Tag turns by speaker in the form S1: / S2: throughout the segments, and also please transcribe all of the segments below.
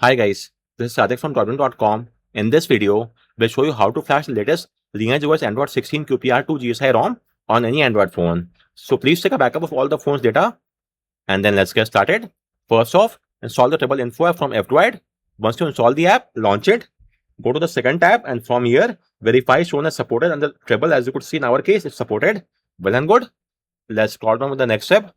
S1: Hi guys, this is Sadik from Debugging.com. In this video, we'll show you how to flash the latest LineageOS Android 16 QPR2 GSI ROM on any Android phone. So please take a backup of all the phone's data and then let's get started. First off, install the Treble info app from Android. Once you install the app, launch it. Go to the second tab and from here, verify shown as supported and the Treble, as you could see in our case, it's supported. Well and good. Let's scroll down with the next step.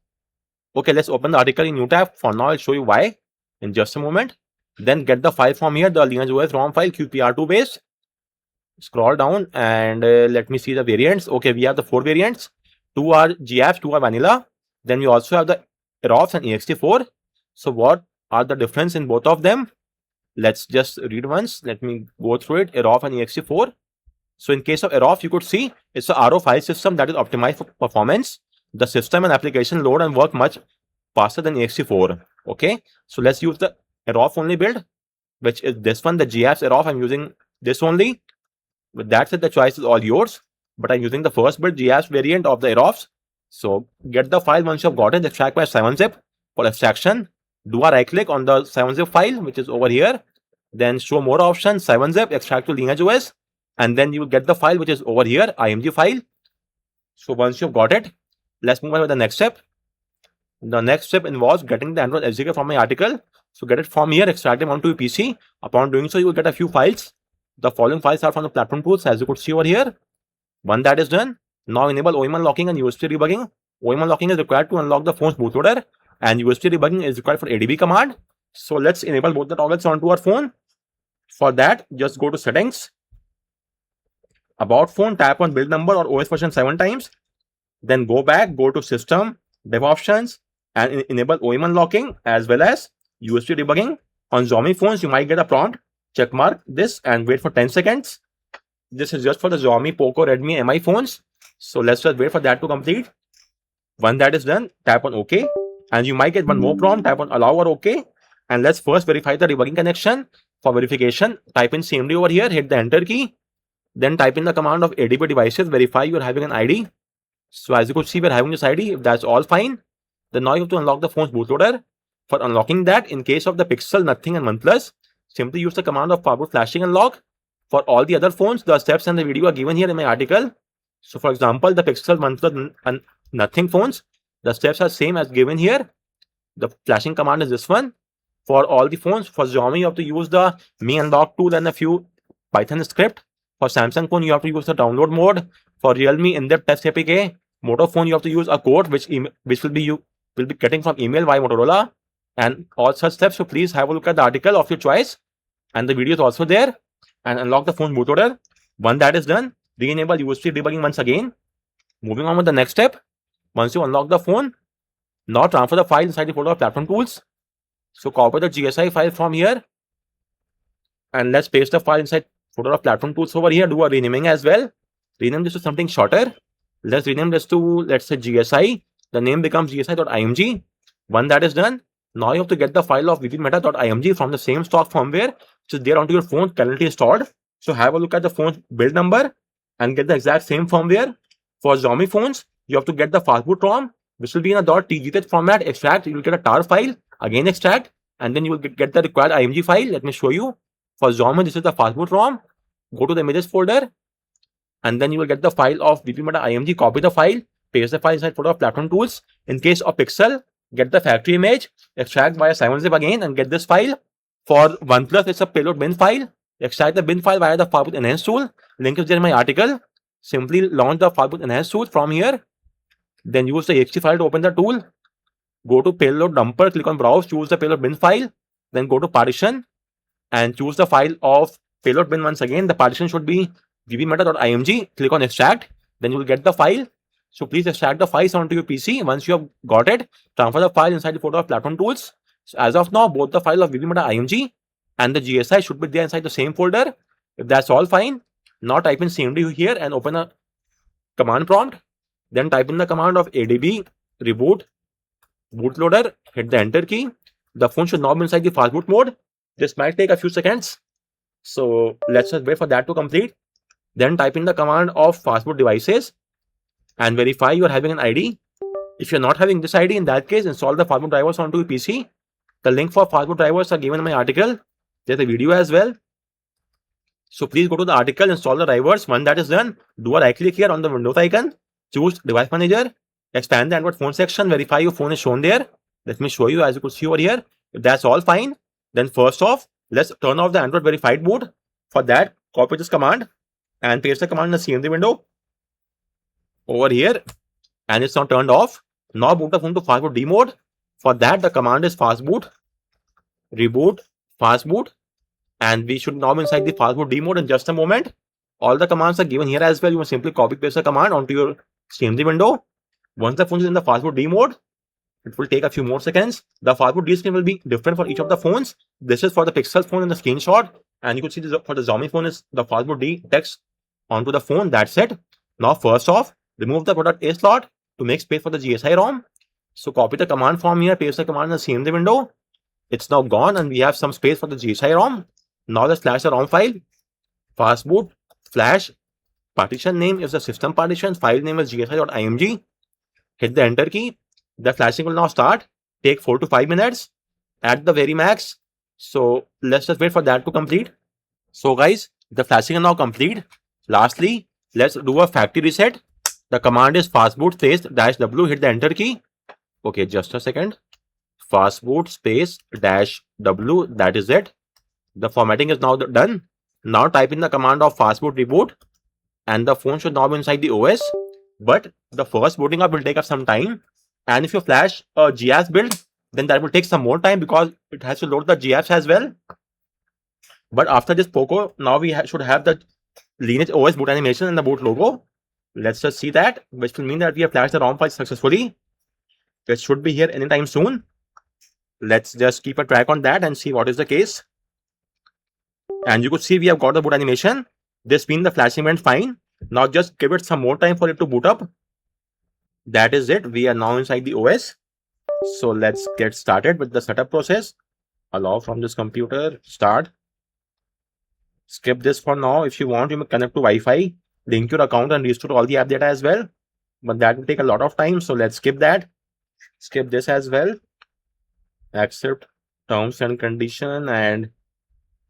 S1: Okay, let's open the article in new tab. For now, I'll show you why in just a moment. Then get the file from here, the LineageOS ROM file QPR2 based. Scroll down and let me see the variants. Okay, we have the 4 variants. 2 are GApps, 2 are vanilla. Then we also have the ROFs and ext4. So what are the difference in both of them? Let's just read once. Let me go through it. ROF and ext4. So in case of ROF, you could see it's a RO file system that is optimized for performance. The system and application load and work much faster than ext4. Okay, so let's use the ROF only build, which is this one, the GApps ROF. I'm using this only. With that said, the choice is all yours, but I'm using the first build GApps variant of the ROFs. So get the file once you've got it, extract by 7-zip. For extraction, do a right click on the 7-zip file, which is over here. Then show more options, 7-zip, extract to LineageOS, and then you will get the file which is over here, img file. So once you've got it, let's move on with the next step. The next step involves getting the Android SDK from my article. So get it from here, extract them onto your PC. Upon doing so, you will get a few files. The following files are from the platform tools, as you could see over here. When that is done, now enable OEM unlocking and USB debugging. OEM unlocking is required to unlock the phone's bootloader, and USB debugging is required for ADB command. So let's enable both the toggles onto our phone. For that, just go to settings, about phone, tap on build number or OS version 7 times. Then go back, go to system, dev options, and enable OEM unlocking as well as USB debugging. On Xiaomi phones, you might get a prompt. Check mark this and wait for 10 seconds. This is just for the Xiaomi, Poco, Redmi, Mi phones. So let's just wait for that to complete. When that is done, tap on OK. And you might get one more prompt. Tap on allow or OK. And let's first verify the debugging connection. For verification, type in CMD over here, hit the enter key. Then type in the command of ADB devices, verify you're having an ID. So as you could see, we're having this ID. If that's all fine, then now you have to unlock the phone's bootloader. For unlocking that, in case of the Pixel, Nothing, and OnePlus, simply use the command of Fastboot flashing unlock. For all the other phones, the steps and the video are given here in my article. So for example, the Pixel, OnePlus, and Nothing phones, the steps are same as given here. The flashing command is this one. For all the phones, for Xiaomi, you have to use the Me Unlock tool and a few Python script. For Samsung phone, you have to use the download mode. For Realme in-depth test APK. Moto phone, you have to use a code which will be getting from email via Motorola, and all such steps. So please have a look at the article of your choice, and the video is also there. And unlock the phone bootloader. When that is done, re-enable USB debugging once again. Moving on with the next step. Once you unlock the phone, now transfer the file inside the folder of platform tools. So copy the GSI file from here, and let's paste the file inside folder of platform tools over here. Do a renaming as well. Rename this to something shorter. Let's rename this to, let's say, GSI. The name becomes gsi.img. When that is done, now you have to get the file of vbmeta.img from the same stock firmware which is there onto your phone currently installed. So have a look at the phone's build number and get the exact same firmware. For Xiaomi phones, you have to get the Fastboot ROM, which will be in a .tgz format. Extract, you will get a tar file. Again extract, and then you will get the required img file. Let me show you. For Xiaomi, this is the Fastboot ROM. Go to the images folder, and then you will get the file of vbmeta.img. Copy the file, paste the file inside folder of platform tools. In case of Pixel, get the factory image, extract via 7-zip again, and get this file. For OnePlus, it's a payload bin file. Extract the bin file via the Fastboot Enhance tool. Link is there in my article. Simply launch the Fastboot Enhance tool from here. Then use the ext file to open the tool. Go to payload dumper, click on browse, choose the payload bin file. Then go to partition and choose the file of payload bin once again. The partition should be vbmeta.img. Click on extract. Then you will get the file. So please extract the files onto your PC. Once you have got it, transfer the file inside the folder of platform tools. So as of now, both the file of vbmeta.img and the GSI should be there inside the same folder. If that's all fine, now type in CMD here and open a command prompt. Then type in the command of ADB reboot bootloader. Hit the enter key. The phone should now be inside the fastboot mode. This might take a few seconds. So let's just wait for that to complete. Then type in the command of Fastboot devices and verify you are having an ID. If you're not having this ID, in that case, install the Fastboot drivers onto your PC. The link for Fastboot drivers are given in my article. There's a video as well. So please go to the article, install the drivers. Once that is done, do a right click here on the Windows icon, choose Device Manager, expand the Android phone section, verify your phone is shown there. Let me show you, as you could see over here. If that's all fine, then first off, let's turn off the Android verified boot. For that, copy this command and paste the command in the CMD window over here, and it's now turned off. Now boot the phone to FastbootD mode. For that, the command is fastboot, reboot, fastboot, and we should now be inside the FastbootD mode in just a moment. All the commands are given here as well. You must simply copy paste the command onto your CMD window. Once the phone is in the FastbootD mode, it will take a few more seconds. The FastbootD screen will be different for each of the phones. This is for the Pixel phone in the screenshot, and you can see this for the Xiaomi phone is the FastbootD text onto the phone. That's it. Now, first off, remove the product A slot to make space for the GSI ROM. So copy the command from here, paste the command in the CMD window. It's now gone, and we have some space for the GSI ROM. Now let's flash the ROM file. Fastboot flash. Partition name is the system partition. File name is gsi.img. Hit the enter key. The flashing will now start. Take 4 to 5 minutes at the very max. So let's just wait for that to complete. So guys, the flashing is now complete. Lastly, let's do a factory reset. The command is fastboot space -w. Hit the enter key. Okay, just a second. Fastboot space -w. That is it. The formatting is now done. Now type in the command of fastboot reboot, and the phone should now be inside the OS. But the first booting up will take up some time. And if you flash a GIS build, then that will take some more time because it has to load the GIFs as well. But after this Poco, now we should have the LineageOS boot animation and the boot logo. Let's just see that, which will mean that we have flashed the ROM file successfully. It should be here anytime soon. Let's just keep a track on that and see what is the case. And you could see we have got the boot animation. This means the flashing went fine. Now just give it some more time for it to boot up. That is it. We are now inside the OS. So let's get started with the setup process. Allow from this computer. Start. Skip this for now. If you want, you may connect to Wi-Fi, link your account and restore all the app data as well. But that will take a lot of time. So let's skip that. Skip this as well. Accept terms and condition and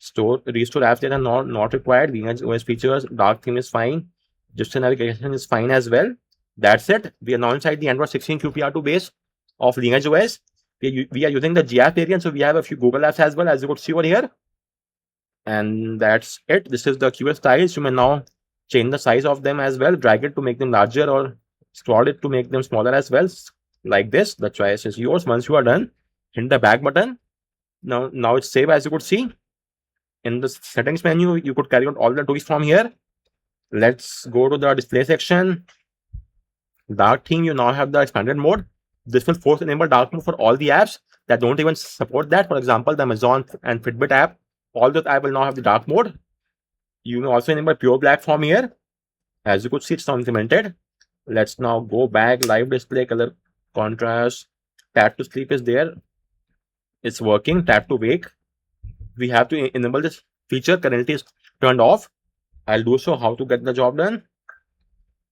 S1: restore apps data not required. LineageOS features, dark theme is fine. Gesture navigation is fine as well. That's it. We are now inside the Android 16 QPR2 base of LineageOS. We are using the GIF variant, so we have a few Google apps as well, as you could see over here. And that's it. This is the QS styles. You may now change the size of them as well. Drag it to make them larger or scroll it to make them smaller as well. Like this. The choice is yours. Once you are done, hit the back button. Now it's saved, as you could see. In the settings menu, you could carry out all the tools from here. Let's go to the display section. Dark theme, you now have the expanded mode. This will force enable dark mode for all the apps that don't even support that. For example, the Amazon and Fitbit app, all those apps will now have the dark mode. You may also enable pure black from here. As you could see, it's now implemented. Let's now go back. Live display, color contrast, tap to sleep is there. It's working. Tap to wake. We have to enable this feature. Currently is turned off. I'll do so. How to get the job done.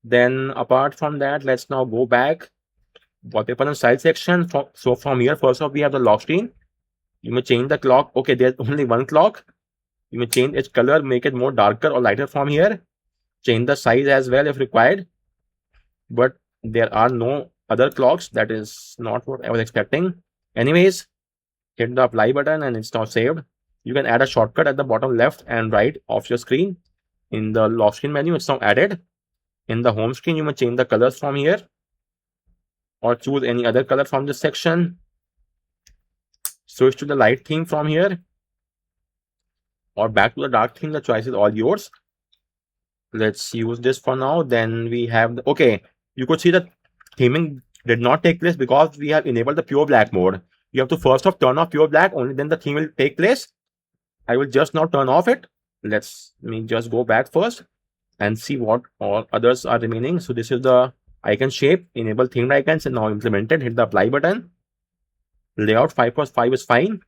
S1: Then apart from that, let's now go back. Wallpaper and style section. So from here, first off, we have the lock screen. You may change the clock. Okay, there's only one clock. You may change its color, make it more darker or lighter from here. Change the size as well if required. But there are no other clocks. That is not what I was expecting. Anyways, hit the apply button and it's now saved. You can add a shortcut at the bottom left and right of your screen. In the lock screen menu, it's now added. In the home screen, you may change the colors from here or choose any other color from this section. Switch to the light theme from here or back to the dark theme. The choice is all yours. Let's use this for now. Then we have okay, you could see that theming did not take place because we have enabled the pure black mode. You have to first off turn off pure black, only then the theme will take place. I will just now turn off it. Let me just go back first and see what all others are remaining. So this is the icon shape. Enable themed icons and now implemented. Hit the apply button. Layout 5x5 is fine.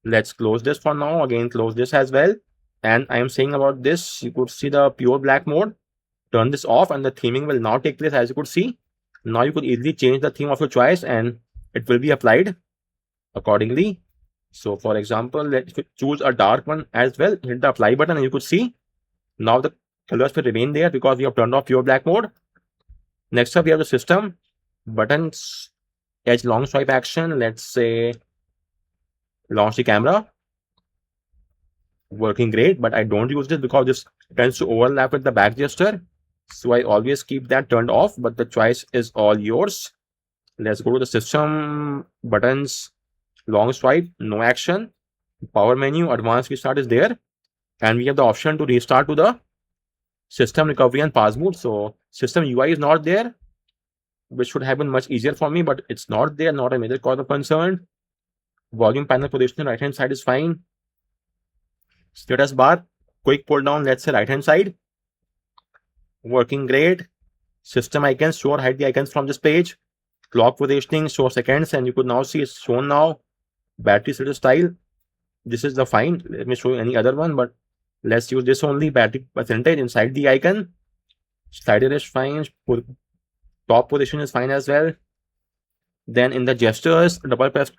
S1: Let's close this for now. Again, close this as well. And I am saying about this, you could see the pure black mode. Turn this off and the theming will now take place, as you could see. Now you could easily change the theme of your choice and it will be applied accordingly. So for example, let's choose a dark one as well, hit the apply button, and you could see now the colors will remain there because we have turned off pure black mode. Next up, we have the system buttons, edge long swipe action. Let's say launch the camera. Working great, but I don't use this because this tends to overlap with the back gesture. So I always keep that turned off, but the choice is all yours. Let's go to the system buttons, long swipe, no action, power menu, advanced restart is there. And we have the option to restart to the system recovery and Fastboot. So system UI is not there, which should have been much easier for me, but it's not there, not a major cause of concern. Volume panel position right hand side is fine. Status bar, quick pull down, let's say right hand side. Working great. System icons, show or hide the icons from this page. Clock positioning, show seconds, and you could now see it's shown now. Battery status style. This is the fine. Let me show you any other one, but let's use this only. Battery percentage inside the icon. Slider is fine. Top position is fine as well. Then in the gestures, double press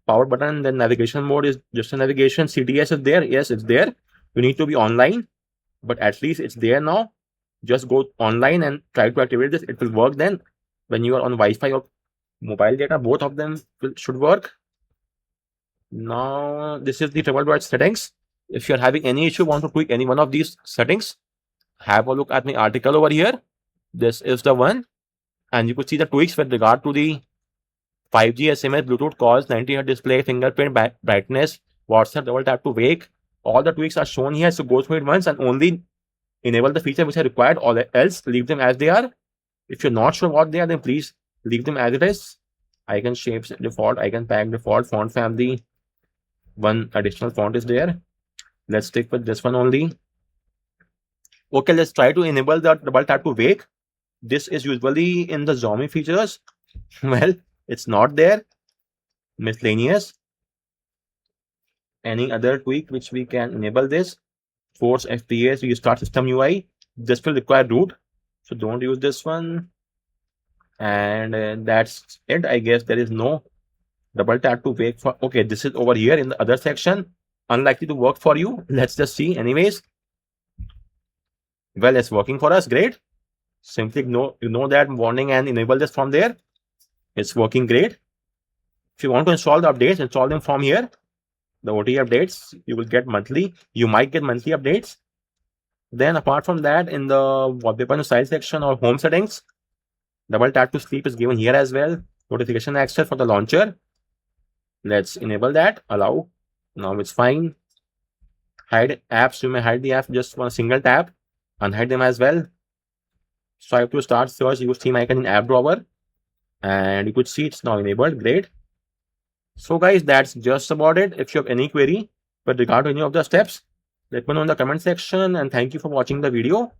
S1: power button. Then navigation mode is just a navigation. CDS is there. Yes, it's there. You need to be online, but at least it's there now. Just go online and try to activate this. It will work then. When you are on Wi-Fi or mobile data, both of them should work. Now, this is the Treble settings. If you're having any issue, want to tweak any one of these settings, have a look at my article over here. This is the one. And you could see the tweaks with regard to the 5G SMS, Bluetooth calls, 90Hz display, fingerprint, brightness, WhatsApp, double tap to wake. All the tweaks are shown here. So go through it once and only enable the feature which are required, or else leave them as they are. If you're not sure what they are, then please leave them as it is. Icon shapes default, icon pack default, font family. One additional font is there. Let's stick with this one only. Okay, let's try to enable the double tap to wake. This is usually in the Xiaomi features. Well, it's not there. Miscellaneous. Any other tweak which we can enable this? Force FPS, restart system UI. This will require root, so don't use this one. And that's it. I guess there is no double tap to wake for. Okay, this is over here in the other section. Unlikely to work for you. Let's just see. Anyways, well, it's working for us. Great. Simply ignore that warning and enable this from there. It's working great. If you want to install the updates, install them from here. The OT updates you will get monthly. You might get monthly updates. Then apart from that, in the wallpaper and style section or home settings, double tap to sleep is given here as well. Notification access for the launcher. Let's enable that. Allow. Now it's fine. Hide apps. You may hide the app just one single tap. Unhide them as well. Swipe to start search. Use theme icon in app drawer. And you could see it's now enabled. Great. So guys, that's just about it. If you have any query with regard to any of the steps, let me know in the comment section, and thank you for watching the video.